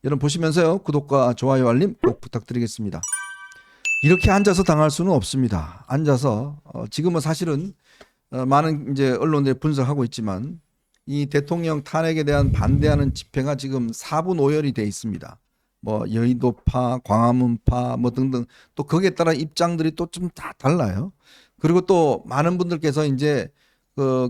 여러분 보시면서요. 구독과 좋아요 알림 꼭 부탁드리겠습니다. 이렇게 앉아서 당할 수는 없습니다. 앉아서 지금은 사실은 많은 이제 언론들이 분석하고 있지만 이 대통령 탄핵에 대한 반대하는 집회가 지금 4분 5열이 돼 있습니다. 뭐 여의도파, 광화문파 뭐 등등 또 거기에 따라 입장들이 또 좀 다 달라요. 그리고 또 많은 분들께서 이제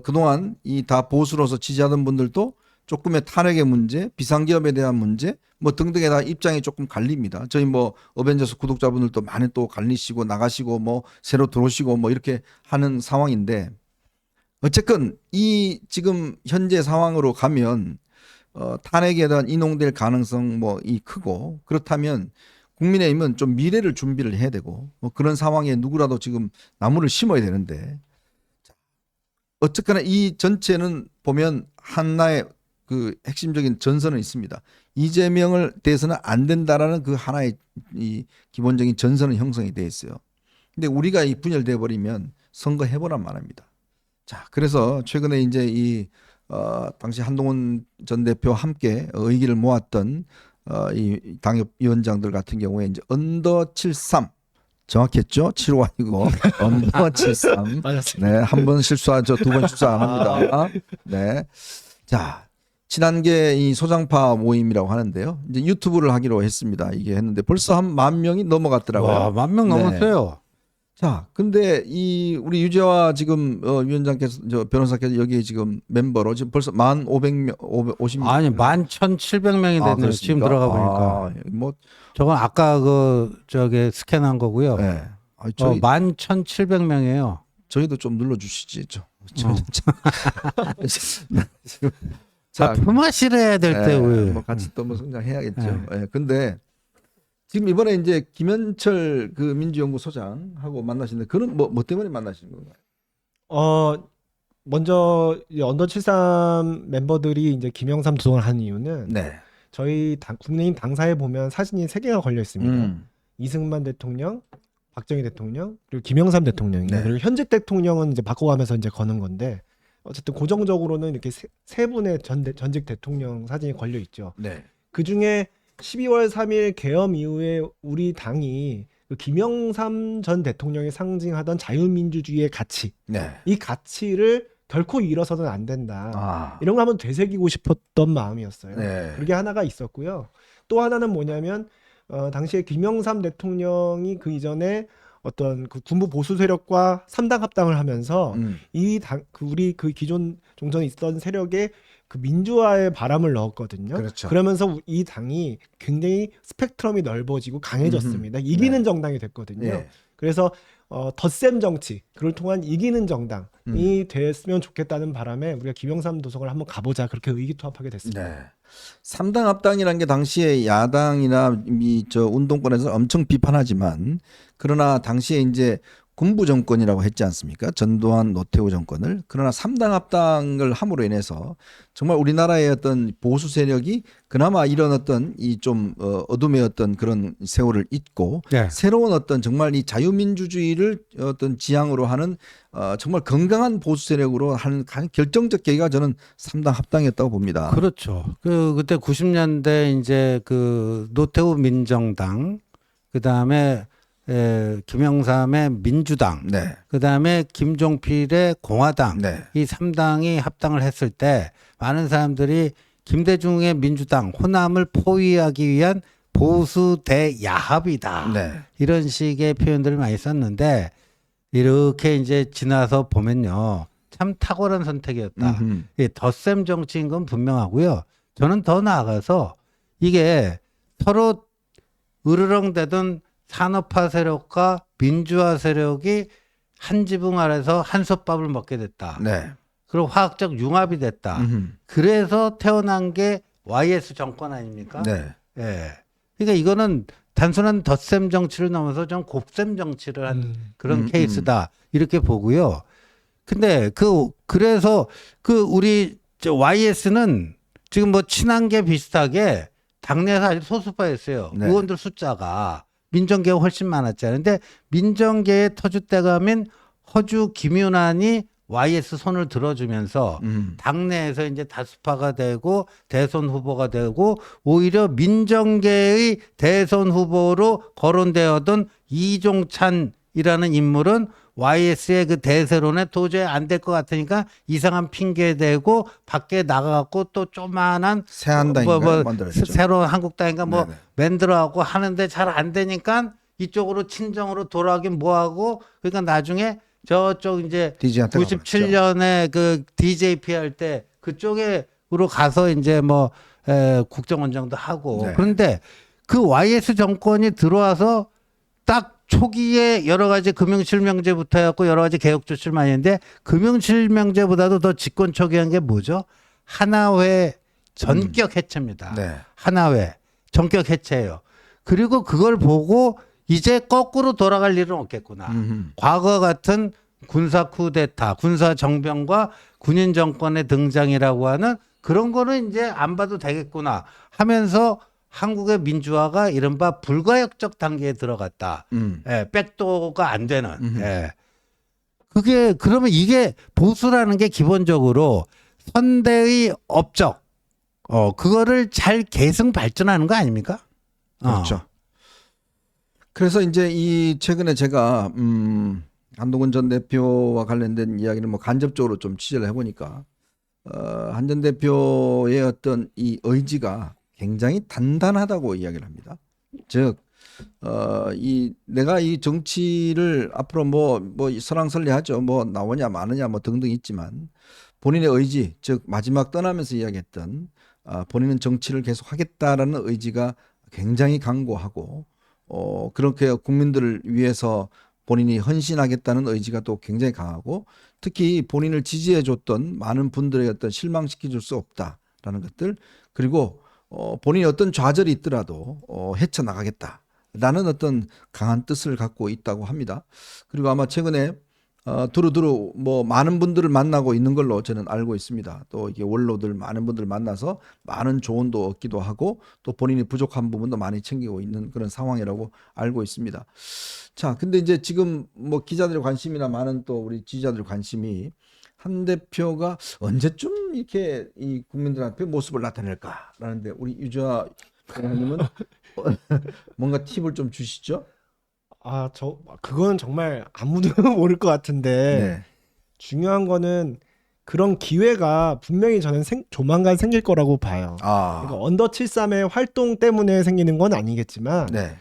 그동안 이 다 보수로서 지지하던 분들도 조금의 탄핵의 문제, 비상기업에 대한 문제 뭐 등등에 다 입장이 조금 갈립니다. 저희 뭐 어벤져스 구독자분들도 많이 또 갈리시고 나가시고 뭐 새로 들어오시고 뭐 이렇게 하는 상황인데 어쨌건 이 지금 현재 상황으로 가면 탄핵에 대한 인용될 가능성 뭐 이 크고 그렇다면 국민의힘은 좀 미래를 준비를 해야 되고 뭐 그런 상황에 누구라도 지금 나무를 심어야 되는데 어쨌거나 이 전체는 보면 하나의 그 핵심적인 전선은 있습니다. 이재명을 대해서는 안 된다라는 그 하나의 이 기본적인 전선은 형성이 돼 있어요. 근데 우리가 이 분열돼 버리면 선거 해보란 말입니다. 자, 그래서 최근에 이제 이 당시 한동훈 전 대표와 함께 의기를 모았던 이 당협위원장들 같은 경우에 이제 언더 73 정확했죠? 7호 아니고 언더 73. 맞았습니다. 네, 한 번 실수하죠. 두 번 실수 안 합니다. 네, 자. 친한계 이 소장파 모임이라고 하는데요. 이제 유튜브를 하기로 했습니다. 이게 했는데 벌써 한 10,000명이 넘어갔더라고요. 와, 10,000명 넘었어요. 자, 근데 이 우리 유재화 지금 위원장께서 저 변호사께서 여기 지금 멤버로 지금 벌써 1,500명, 50명. 아니 11,700명이 됐네요. 지금 들어가 보니까. 뭐 저건 아까 저기 스캔한 거고요. 네. 저희 11,700명이에요. 저희도 좀 눌러주시지. 자, 품앗이를 해야 될 때 왜? 뭐 같이 또 뭐 성장해야겠죠. 네. 예. 근데 지금 이번에 이제 김현철 그 민주연구소장하고 만나시는데 그는 뭐 때문에 만나시는 건가요? 먼저 이 언더 73 멤버들이 이제 김영삼 도성을 한 이유는 네. 저희 국민의힘 당사에 보면 사진이 3개가 걸려 있습니다. 이승만 대통령, 박정희 대통령, 그리고 김영삼 대통령이에요. 네. 그리고 현직 대통령은 이제 바꿔가면서 이제 거는 건데 어쨌든 고정적으로는 이렇게 세 분의 전직 대통령 사진이 걸려 있죠. 네. 그 중에 12월 3일 계엄 이후에 우리 당이 그 김영삼 전 대통령이 상징하던 자유민주주의의 가치, 네. 이 가치를 결코 잃어서는 안 된다. 아. 이런 거 한번 되새기고 싶었던 마음이었어요. 네. 그게 하나가 있었고요. 또 하나는 뭐냐면 당시에 김영삼 대통령이 그 이전에 어떤 그 군부 보수 세력과 3당 합당을 하면서 우리 그 기존 종전에 있던 세력에 그 민주화의 바람을 넣었거든요. 그렇죠. 그러면서 이 당이 굉장히 스펙트럼이 넓어지고 강해졌습니다. 이기는 네. 정당이 됐거든요. 네. 그래서 덧셈 정치, 그걸 통한 이기는 정당이 됐으면 좋겠다는 바람에 우리가 김영삼 도성을 한번 가보자 그렇게 의기투합하게 됐습니다. 네. 3당 합당이라는 게 당시에 야당이나 저 운동권에서 엄청 비판하지만 그러나 당시에 이제 군부 정권이라고 했지 않습니까? 전두환 노태우 정권을. 그러나 3당 합당을 함으로 인해서 정말 우리나라의 어떤 보수 세력이 그나마 이런 어떤 이 좀 어둠의 어떤 그런 세월을 잊고 네. 새로운 어떤 정말 이 자유민주주의를 어떤 지향으로 하는 정말 건강한 보수 세력으로 하는 결정적 계기가 저는 3당 합당이었다고 봅니다. 그렇죠. 그때 90년대 이제 그 노태우 민정당, 그 다음에 김영삼의 민주당, 네. 그 다음에 김종필의 공화당, 네. 이 3당이 합당을 했을 때 많은 사람들이 김대중의 민주당 호남을 포위하기 위한 보수 대야합이다. 네. 이런 식의 표현들을 많이 썼는데 이렇게 이제 지나서 보면요. 참 탁월한 선택이었다. 이 덧셈 정치인 건 분명하고요. 저는 더 나아가서 이게 서로 으르렁대던 산업화 세력과 민주화 세력이 한 지붕 아래서 한솥밥을 먹게 됐다. 네. 그리고 화학적 융합이 됐다. 그래서 태어난 게 YS 정권 아닙니까? 네. 예. 그러니까 이거는 단순한 덧셈 정치를 넘어서 좀 곱셈 정치를 한 그런 케이스다. 이렇게 보고요. 근데 그래서 우리 YS는 지금 뭐 친한계 비슷하게 당내에서 아주 소수파였어요. 네. 의원들 숫자가 민정계가 훨씬 많았잖아요. 근데 민정계의 터줏대감인 허주 김윤환이 YS 손을 들어주면서 음. 당내에서 이제 다수파가 되고 대선 후보가 되고 오히려 민정계의 대선 후보로 거론되었던 이종찬이라는 인물은 YS의 그 대세론에 도저히 안 될 것 같으니까 이상한 핑계 대고 밖에 나가갖고 또 조만한 새한당인가 만들었죠. 새로운 한국당인가 뭐 네네. 만들어갖고 하는데 잘 안 되니까 이쪽으로 친정으로 돌아가긴 뭐하고 그러니까 나중에 저쪽 이제 DJ한테 97년에 그 DJP 할 때 그쪽으로 가서 이제 뭐 국정원장도 하고 네. 그런데 그 YS 정권이 들어와서 딱 초기에 여러 가지 금융실명제부터 해갖고 여러 가지 개혁 조치를 많이 했는데 금융실명제보다도 더 집권 초기한 게 뭐죠? 하나회 전격 해체입니다. 네. 하나회 전격 해체예요. 그리고 그걸 보고 이제 거꾸로 돌아갈 일은 없겠구나. 과거 같은 군사 쿠데타, 군사 정변과 군인 정권의 등장이라고 하는 그런 거는 이제 안 봐도 되겠구나 하면서 한국의 민주화가 이른바 불가역적 단계에 들어갔다. 예, 백도가 안 되는. 예. 그게 그러면 이게 보수라는 게 기본적으로 선대의 업적, 그거를 잘 계승 발전하는 거 아닙니까? 그렇죠. 그래서 이제 이 최근에 제가 한동훈 전 대표와 관련된 이야기는 뭐 간접적으로 좀 취재를 해보니까 한 전 대표의 어떤 이 의지가 굉장히 단단하다고 이야기를 합니다. 즉, 내가 이 정치를 앞으로 뭐 설왕설래하죠. 뭐 나오냐 마느냐 뭐 등등 있지만 본인의 의지, 즉 마지막 떠나면서 이야기했던 본인은 정치를 계속 하겠다라는 의지가 굉장히 강고하고 그렇게 국민들을 위해서 본인이 헌신하겠다는 의지가 또 굉장히 강하고 특히 본인을 지지해 줬던 많은 분들의 어떤 실망시켜 줄 수 없다라는 것들 그리고 본인이 어떤 좌절이 있더라도 헤쳐나가겠다라는 어떤 강한 뜻을 갖고 있다고 합니다. 그리고 아마 최근에 두루두루 뭐 많은 분들을 만나고 있는 걸로 저는 알고 있습니다. 또 이게 원로들 많은 분들 만나서 많은 조언도 얻기도 하고 또 본인이 부족한 부분도 많이 챙기고 있는 그런 상황이라고 알고 있습니다. 자, 근데 이제 지금 뭐 기자들의 관심이나 많은 또 우리 지지자들의 관심이 한 대표가 언제쯤 이렇게 이 국민들한테 모습을 나타낼까라는데 우리 유주아 의원님은 뭔가 팁을 좀 주시죠? 그건 정말 아무도 모를 것 같은데 네. 중요한 거는 그런 기회가 분명히 저는 조만간 생길 거라고 봐요. 그러니까 언더 73의 활동 때문에 생기는 건 아니겠지만 네.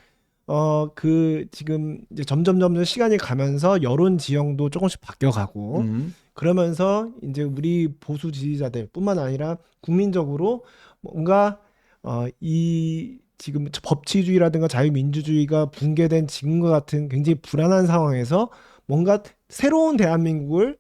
지금 이제 점점 시간이 가면서 여론 지형도 조금씩 바뀌어가고 그러면서 이제 우리 보수 지지자들뿐만 아니라 국민적으로 뭔가 이 지금 법치주의라든가 자유민주주의가 붕괴된 지금과 같은 굉장히 불안한 상황에서 뭔가 새로운 대한민국을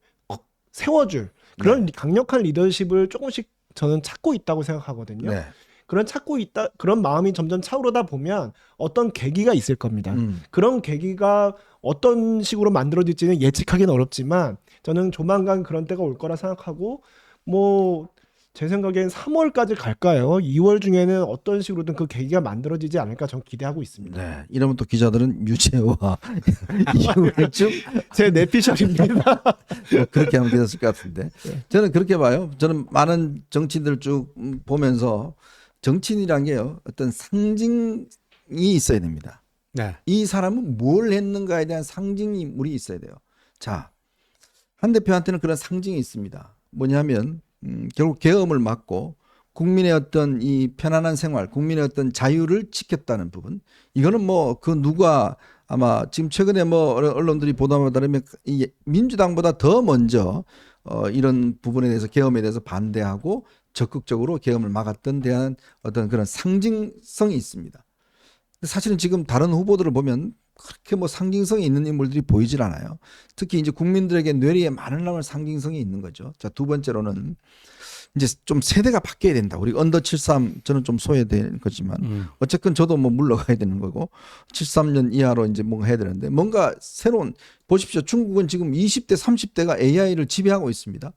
세워줄 그런 강력한 리더십을 조금씩 저는 찾고 있다고 생각하거든요. 네. 그런 마음이 점점 차오르다 보면 어떤 계기가 있을 겁니다. 그런 계기가 어떤 식으로 만들어질지는 예측하기는 어렵지만 저는 조만간 그런 때가 올 거라 생각하고 뭐 제 생각엔 3월까지 갈까요? 2월 중에는 어떤 식으로든 그 계기가 만들어지지 않을까 저는 기대하고 있습니다. 네. 이러면 또 기자들은 유재와 이후에쯤 제 내피셜입니다. 뭐 그렇게 하면 되었을 것 같은데 저는 그렇게 봐요. 저는 많은 정치인들 쭉 보면서 정치인이란 게요 어떤 상징이 있어야 됩니다. 네. 이 사람은 뭘 했는가에 대한 상징물이 있어야 돼요. 자, 한 대표한테는 그런 상징이 있습니다. 뭐냐면 결국 계엄을 막고 국민의 어떤 이 편안한 생활, 국민의 어떤 자유를 지켰다는 부분. 이거는 뭐 그 누가 아마 지금 최근에 뭐 언론들이 보도하면 따르면 이 민주당보다 더 먼저 이런 부분에 대해서 계엄에 대해서 반대하고 적극적으로 계엄을 막았던 대한 어떤 그런 상징성이 있습니다. 사실은 지금 다른 후보들을 보면 그렇게 뭐 상징성이 있는 인물들이 보이질 않아요. 특히 이제 국민들에게 뇌리에 많은 남을 상징성이 있는 거죠. 자, 두 번째로는 이제 좀 세대가 바뀌어야 된다. 우리 언더 73 저는 좀 소외된 거지만 어쨌든 저도 뭐 물러가야 되는 거고 73년 이하로 이제 뭔가 해야 되는데 뭔가 새로운 보십시오. 중국은 지금 20대 30대가 AI를 지배하고 있습니다.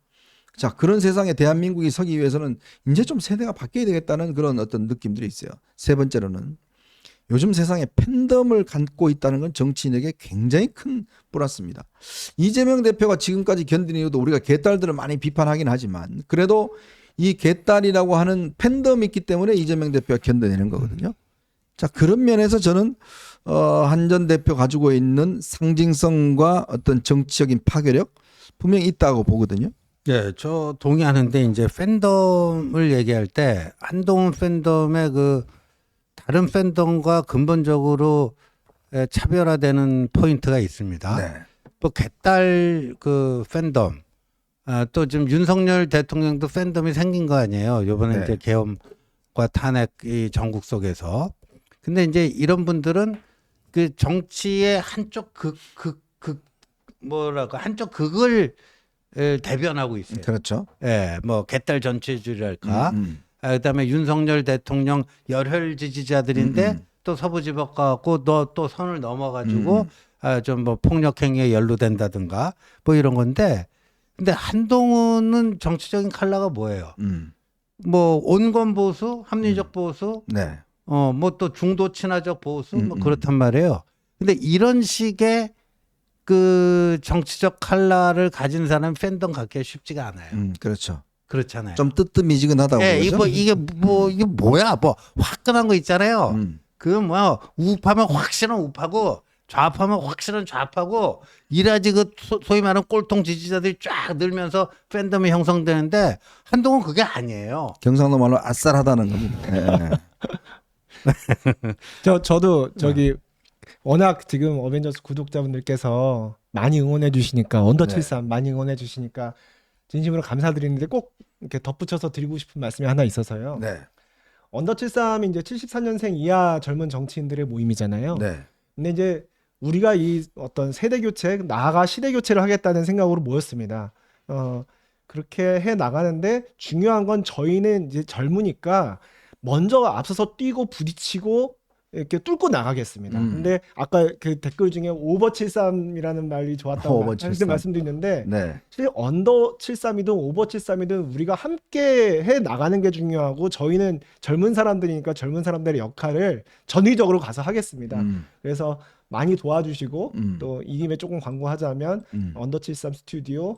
자, 그런 세상에 대한민국이 서기 위해서는 이제 좀 세대가 바뀌어야 되겠다는 그런 어떤 느낌들이 있어요. 세 번째로는 요즘 세상에 팬덤을 갖고 있다는 건 정치인에게 굉장히 큰 플러스입니다. 이재명 대표가 지금까지 견딘 이유도 우리가 개딸들을 많이 비판하긴 하지만 그래도 이 개딸이라고 하는 팬덤이 있기 때문에 이재명 대표가 견뎌내는 거거든요. 자, 그런 면에서 저는 한 전 대표 가지고 있는 상징성과 어떤 정치적인 파괴력 분명히 있다고 보거든요. 예, 저 동의하는데 이제 팬덤을 얘기할 때 한동훈 팬덤의 그 다른 팬덤과 근본적으로 차별화되는 포인트가 있습니다. 네. 또 개딸 그 팬덤, 또 지금 윤석열 대통령도 팬덤이 생긴 거 아니에요. 이번에 네. 이제 계엄과 탄핵 이 전국 속에서. 근데 이제 이런 분들은 그 정치의 한쪽 한쪽 극을 대변하고 있어요. 그렇죠. 예, 뭐 개딸 전체주의랄까. 그다음에 윤석열 대통령 열혈 지지자들인데 또 서부지법 가고 너 또 선을 넘어가지고 좀 뭐 폭력 행위에 연루된다든가 뭐 이런 건데, 근데 한동훈은 정치적인 컬러가 뭐예요? 뭐 온건 보수, 합리적 보수, 네. 뭐 또 중도 친화적 보수, 뭐 그렇단 말이에요. 근데 이런 식의 그 정치적 컬러를 가진 사람 팬덤 갖기가 쉽지가 않아요. 그렇죠. 그렇잖아요. 좀 뜨뜻미지근하다고 예, 그러죠. 이게 뭐야? 뭐 화끈한 거 있잖아요. 그 뭐 우파면 확실한 우파고 좌파면 확실한 좌파고 이라지 그 소위 말하는 꼴통 지지자들이 쫙 늘면서 팬덤이 형성되는데 한동훈 그게 아니에요. 경상도 말로 아싸하다는 겁니다. 네. 저도 저기 워낙 지금 어벤져스 구독자분들께서 많이 응원해 주시니까 언더 네. 73 많이 응원해 주시니까 진심으로 감사드리는데 꼭 이렇게 덧붙여서 드리고 싶은 말씀이 하나 있어서요. 네. 언더 73이 이제 74년생 이하 젊은 정치인들의 모임이잖아요. 네. 근데 이제 우리가 이 어떤 세대 교체, 나아가 시대 교체를 하겠다는 생각으로 모였습니다. 그렇게 해 나가는데 중요한 건 저희는 이제 젊으니까 먼저 앞서서 뛰고 부딪히고 이렇게 뚫고 나가겠습니다. 근데 아까 그 댓글 중에 오버 73이라는 말이 좋았다고 오버 73. 말씀드렸는데 네. 사실 언더 73이든 오버 73이든 우리가 함께 해 나가는 게 중요하고 저희는 젊은 사람들이니까 젊은 사람들의 역할을 전위적으로 가서 하겠습니다. 그래서 많이 도와주시고 또 이 김에 조금 광고하자면 언더 73 스튜디오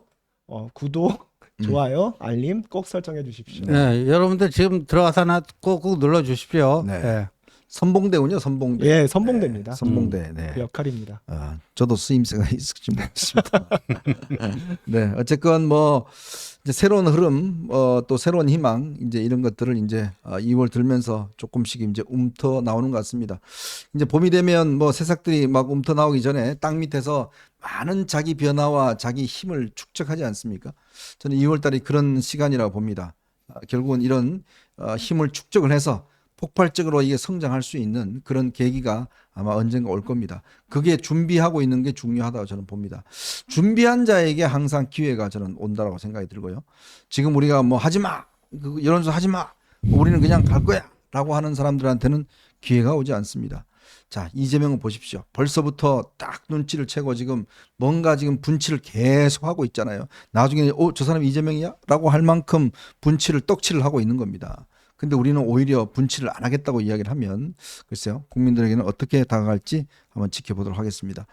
구독, 좋아요, 알림 꼭 설정해 주십시오. 네, 여러분들 지금 들어가서 꼭 눌러 주십시오. 네. 네. 선봉대군요, 선봉대. 예, 선봉대입니다. 네, 선봉대. 네. 그 역할입니다. 저도 쓰임새가 있을지 모르겠습니다. 네, 어쨌건 뭐 이제 새로운 흐름, 또 새로운 희망, 이제 이런 것들을 이제 2월 들면서 조금씩 이제 움터 나오는 것 같습니다. 이제 봄이 되면 뭐 새싹들이 막 움터 나오기 전에 땅 밑에서 많은 자기 변화와 자기 힘을 축적하지 않습니까? 저는 2월달이 그런 시간이라고 봅니다. 결국은 이런 힘을 축적을 해서 폭발적으로 이게 성장할 수 있는 그런 계기가 아마 언젠가 올 겁니다. 그게 준비하고 있는 게 중요하다고 저는 봅니다. 준비한 자에게 항상 기회가 저는 온다라고 생각이 들고요. 지금 우리가 뭐 하지 마, 여론조 하지 마, 우리는 그냥 갈 거야 라고 하는 사람들한테는 기회가 오지 않습니다. 자, 이재명은 보십시오. 벌써부터 딱 눈치를 채고 지금 뭔가 지금 분치를 계속 하고 있잖아요. 나중에 저 사람 이재명이야? 라고 할 만큼 분치를 떡칠을 하고 있는 겁니다. 근데 우리는 오히려 분치를 안 하겠다고 이야기를 하면 글쎄요, 국민들에게는 어떻게 다가갈지 한번 지켜보도록 하겠습니다.